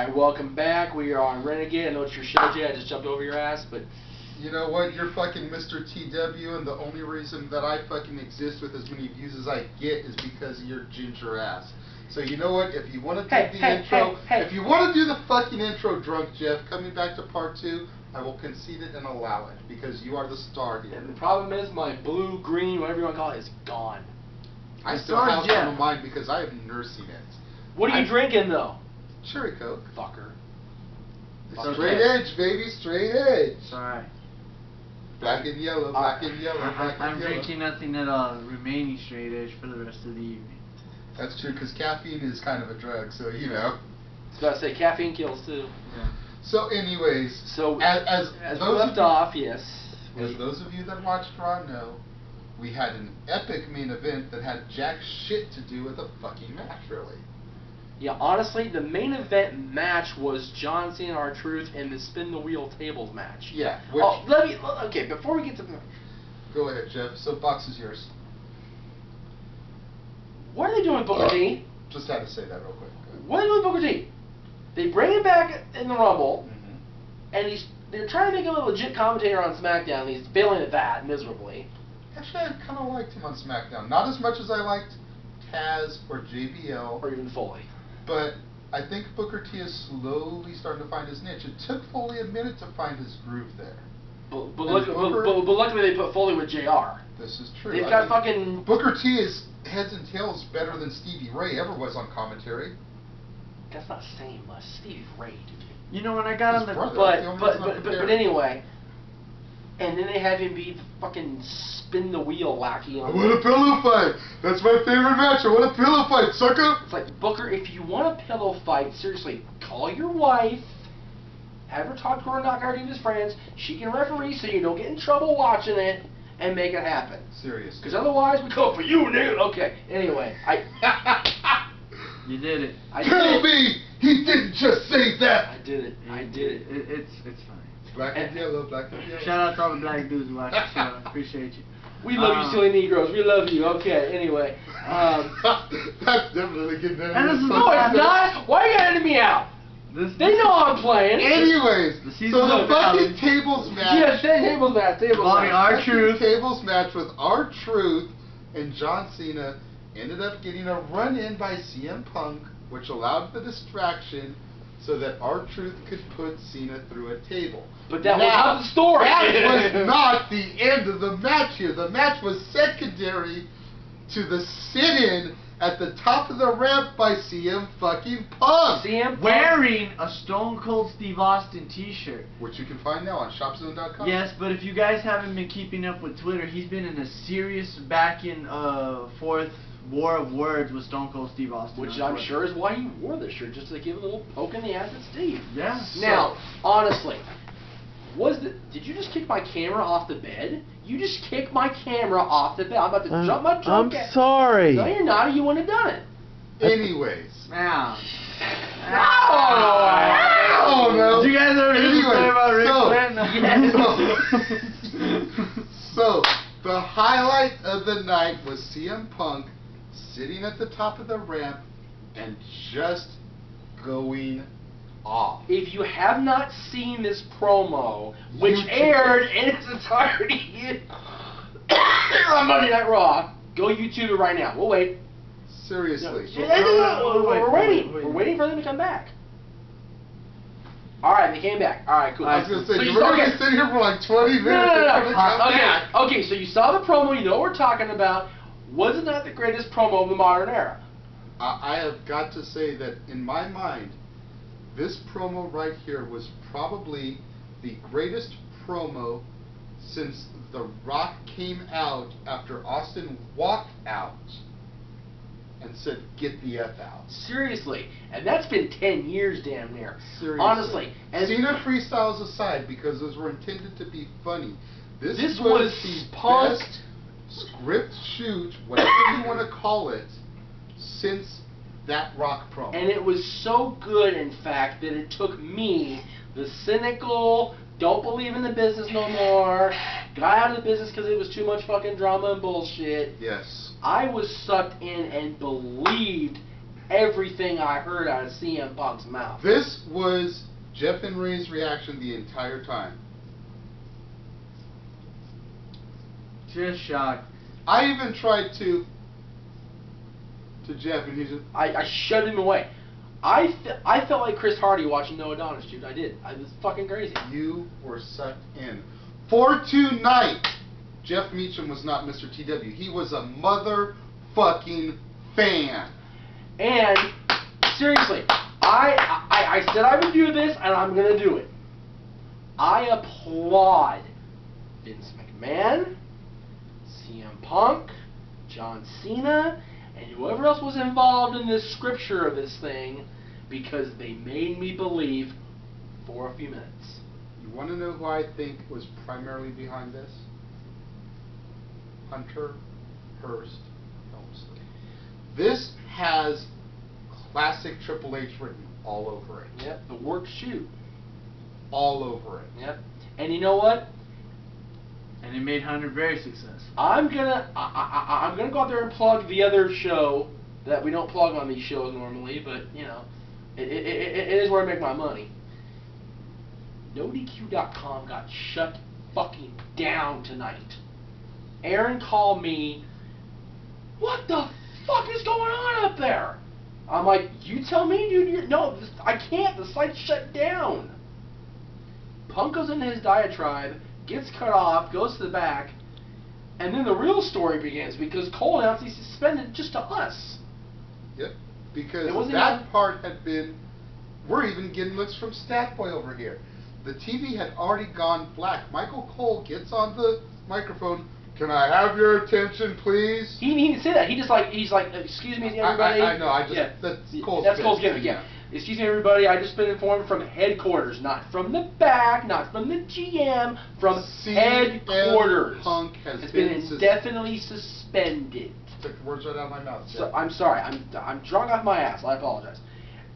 Alright, welcome back. We are on Renegade. I know it's your show, Jay. I just jumped over your ass, but... You know what? You're fucking Mr. TW, and the only reason that I fucking exist with as many views as I get is because of your ginger ass. So you know what? If you want to do the intro, if you want to do the fucking intro, Drunk Jeff, coming back to part 2, I will concede it and allow it, because you are the star here. And the problem is my blue, green, whatever you want to call it, is gone. I still have some of mine because I am nursing it. What are you drinking, though? Cherry Coke. Fucker. Straight edge, baby, straight edge. Sorry. Black and yellow, black and yellow, black and yellow. I'm drinking nothing at all, remaining straight edge for the rest of the evening. That's true, because caffeine is kind of a drug, so you know. I was about to say, caffeine kills too. Yeah. So anyways, so as we left off, yes. As those of you that watched Raw know, we had an epic main event that had jack shit to do with a fucking match, really. Yeah, honestly, the main event match was John Cena and R-Truth in the Spin the Wheel Tables match. Yeah. Okay, before we get to... Go ahead, Jeff. Soapbox is yours. What are they doing with Booker T? Just had to say that real quick. What are they doing with Booker T? They bring him back in the Rumble, and they're trying to make him a legit commentator on Smackdown, and he's failing at that miserably. Actually, I kind of liked him on Smackdown. Not as much as I liked Taz or JBL. Or even Foley. But I think Booker T is slowly starting to find his niche. It took Foley a minute to find his groove there. But luckily they put Foley with JR. This is true. They've got fucking... Booker T is heads and tails better than Stevie Ray ever was on commentary. That's not saying much. Stevie Ray, dude. You know, when I got on the... But anyway... And then they have him be the fucking spin the wheel lackey. I want a pillow fight. That's my favorite match. I want a pillow fight, sucker. It's like, Booker, if you want a pillow fight, seriously, call your wife, have her talk to her, knock out his friends. She can referee so you don't get in trouble watching it, and make it happen. Seriously. Because otherwise, we go for you, nigga. Okay. Anyway, You did it. Tell me he didn't just say that. I did it. I did it. It's fine. Black and yellow, black and yellow. Shout out to all the black dudes who watch the show. I appreciate you. We love you, silly Negroes. We love you. Okay, anyway. That's definitely getting there. And this is no, it's not. Why are you getting me out? They know I'm playing. Anyways, so the fucking tables match. Yes, tables match. R-Truth. Tables match with R-Truth and John Cena ended up getting a run-in by CM Punk, which allowed the distraction so that R-Truth could put Cena through a table. But that was not the story. That was not the end of the match here. The match was secondary to the sit-in at the top of the ramp by CM fucking Punk. CM Punk wearing a Stone Cold Steve Austin t-shirt. Which you can find now on shopzone.com. Yes, but if you guys haven't been keeping up with Twitter, he's been in a serious back and forth war of words with Stone Cold Steve Austin. Which I'm sure is why he wore this shirt, just to give a little poke in the ass at Steve. Yeah. Now, honestly, did you just kick my camera off the bed? You just kicked my camera off the bed. I'm about to jump my drunk ass. I'm sorry. No, you're not, or you wouldn't have done it. Anyways. Now. No. Did you guys ever play about Ric Flair? So, the highlight of the night was CM Punk sitting at the top of the ramp and just going off. If you have not seen this promo, which aired in its entirety on Monday Night Raw, go YouTube it right now. We'll wait. Seriously. We're waiting. We're waiting for them to come back. Alright, they came back. Alright, cool. I was going to say, we're going to be sitting here for like 20 minutes. No. Okay, so you saw the promo, you know what we're talking about. Wasn't that the greatest promo of the modern era? I have got to say that in my mind, this promo right here was probably the greatest promo since The Rock came out after Austin walked out and said, "Get the F out." Seriously. And that's been 10 years damn near. Seriously. Honestly. And Cena freestyles aside, because those were intended to be funny. This was the Punk's best script shoot, whatever you want to call it, since that Rock promo. And it was so good, in fact, that it took me, the cynical, don't believe in the business no more, got out of the business because it was too much fucking drama and bullshit. Yes. I was sucked in and believed everything I heard out of CM Punk's mouth. This was Jeff and Ray's reaction the entire time. Just shocked. I even tried to Jeff, and he just... I shoved him away. I felt like Chris Hardy watching No Adonis, dude. I did. I was fucking crazy. You were sucked in. For tonight, Jeff Meacham was not Mr. TW. He was a motherfucking fan. And seriously, I said I would do this, and I'm gonna do it. I applaud Vince McMahon, CM Punk, John Cena, and whoever else was involved in this scripture of this thing, because they made me believe for a few minutes. You want to know who I think was primarily behind this? Hunter Hearst Helmsley. This has classic Triple H written all over it. Yep, the work shoot. All over it. Yep. And you know what? And it made Hunter very successful. I'm gonna go out there and plug the other show that we don't plug on these shows normally, but you know, it is where I make my money. NoDQ.com got shut fucking down tonight. Aaron called me. What the fuck is going on up there? I'm like, you tell me, dude. No, I can't. The site's shut down. Punk goes into his diatribe, gets cut off, goes to the back, and then the real story begins because Cole announced he's suspended just to us. Yep. Because wasn't that even- part had been... We're even getting looks from Statboy over here. The TV had already gone black. Michael Cole gets on the microphone. Can I have your attention, please? He didn't say that. He's like, excuse me, everybody. I know. I just... Yeah. That's That's Cole's gimmick, yeah. Excuse me, everybody. I just been informed from headquarters, not from the back, not from the GM, from headquarters. Punk has been indefinitely suspended. Took the words right out of my mouth. So, I'm sorry. I'm drunk off my ass. I apologize.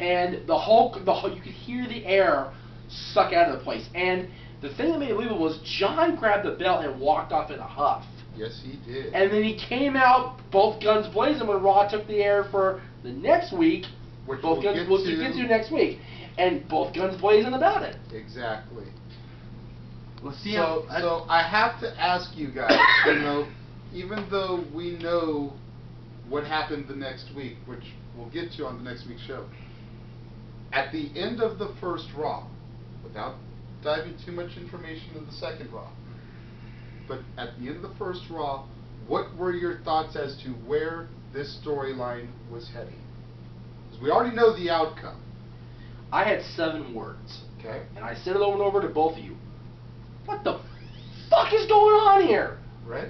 And the whole you could hear the air suck out of the place. And the thing that made it believable was John grabbed the belt and walked off in a huff. Yes, he did. And then he came out both guns blazing when Raw took the air for the next week. Which both guns we'll get to next week. And both guns blazing about it. Exactly. Well, see, so I have to ask you guys, you know, even though we know what happened the next week, which we'll get to on the next week's show, at the end of the first Raw, without diving too much information into the second Raw, but at the end of the first Raw, what were your thoughts as to where this storyline was heading? Because we already know the outcome. I had 7 words. Okay. And I said it over and over to both of you. What the fuck is going on here? Right?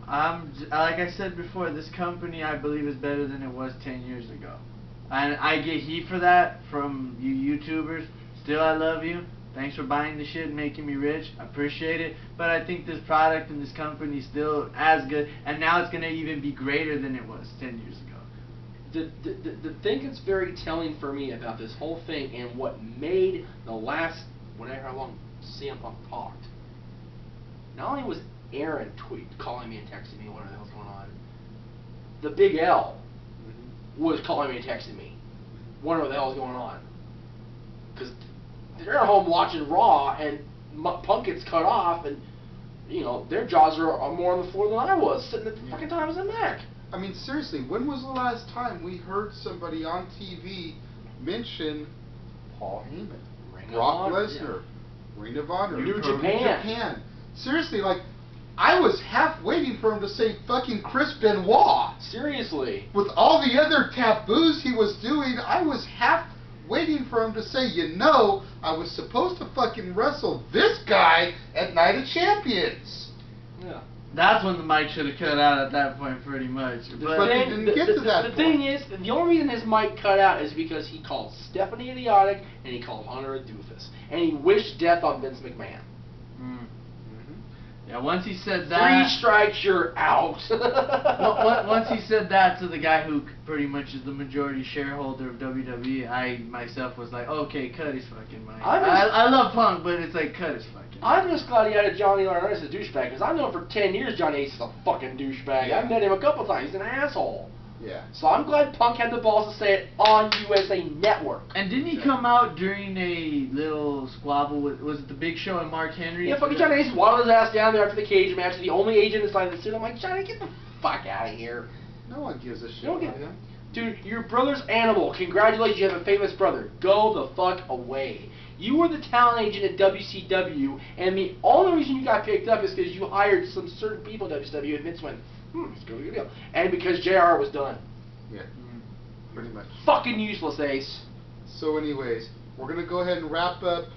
Like I said before, this company I believe is better than it was 10 years ago. And I get heat for that from you YouTubers. Still, I love you. Thanks for buying the shit and making me rich. I appreciate it. But I think this product and this company is still as good. And now it's going to even be greater than it was 10 years ago. The thing that's very telling for me about this whole thing and what made the last, whatever how long CM Punk talked, not only was Aaron calling me and texting me whatever the hell's going on, the Big L was calling me and texting me wondering what the hell's going on. Because they're at home watching Raw and Punk gets cut off and, you know, their jaws are more on the floor than I was, sitting at the fucking time as a Mac. I mean, seriously, when was the last time we heard somebody on TV mention Paul Heyman, Brock Lesnar, Ring of Honor, New Japan? Seriously, like, I was half waiting for him to say fucking Chris Benoit. Seriously. With all the other taboos he was doing, I was half waiting for him to say, you know, I was supposed to fucking wrestle this guy at Night of Champions. Yeah. That's when the mic should have cut out at that point, pretty much. But he didn't get to that point. The thing is, the only reason his mic cut out is because he called Stephanie idiotic and he called Hunter a doofus. And he wished death on Vince McMahon. Yeah, once he said that... 3 strikes, you're out. Once he said that to the guy who pretty much is the majority shareholder of WWE, I myself was like, okay, cut his fucking mic. I love Punk, but it's like, cut his fucking mic. I'm just glad he added Johnny Laurinaitis as a douchebag, because I've known for 10 years Johnny Ace is a fucking douchebag. Yeah. I've met him a couple times. He's an asshole. Yeah. So I'm glad Punk had the balls to say it on USA Network. And didn't he come out during a little squabble with, was it the Big Show and Mark Henry? Yeah, fucking Johnny Ace waddled his ass down there after the cage match. The only agent inside the suit. I'm like, Johnny, get the fuck out of here. No one gives a shit. You don't get, dude, your brother's animal. Congratulations, you have a famous brother. Go the fuck away. You were the talent agent at WCW, and the only reason you got picked up is because you hired some certain people at WCW, and Vince went, it's a good deal. And because JR was done. Yeah, pretty much. Fucking useless, Ace. So anyways, we're going to go ahead and wrap up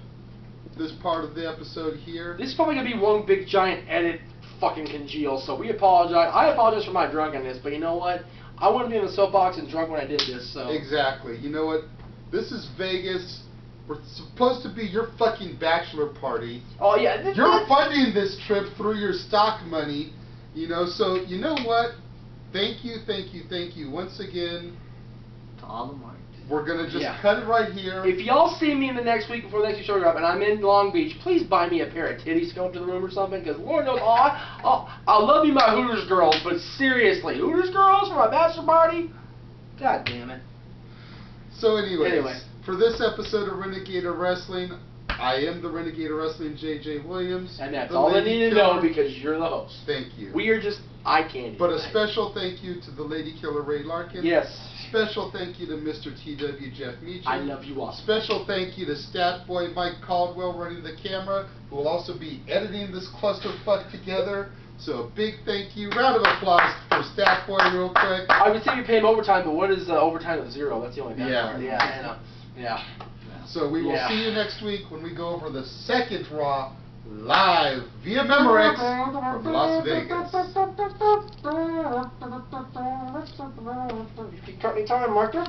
this part of the episode here. This is probably going to be one big giant edit fucking congeal, so we apologize. I apologize for my drunkenness, but you know what? I wouldn't be in the soapbox and drunk when I did this, so. Exactly. You know what? This is Vegas. We're supposed to be your fucking bachelor party. Oh, yeah. You're funding this trip through your stock money, you know, so you know what? Thank you once again. To all the marks. We're going to just cut it right here. If y'all see me in the next week before the next show up and I'm in Long Beach, please buy me a pair of titties to go into the room or something, because Lord knows, I love you, my Hooters girls, but seriously, Hooters girls for my bachelor party? God damn it. So anyways, for this episode of Renegade of Wrestling, I am the Renegade of Wrestling, JJ Williams. And that's all I need to know because you're the host. Thank you. We are just eye candy. But a special thank you to the Lady Killer Ray Larkin. Yes. Special thank you to Mr. TW Jeff Meacham. I love you all. Special thank you to Stat Boy Mike Caldwell running the camera, who will also be editing this clusterfuck together. So a big thank you. Round of applause for Stat Boy real quick. I would say you pay him overtime, but what is overtime of 0? That's the only bad part. Yeah, I know. Yeah. So we will see you next week when we go over the second Raw live via Memorex from Las Vegas. You cut me time, Mark.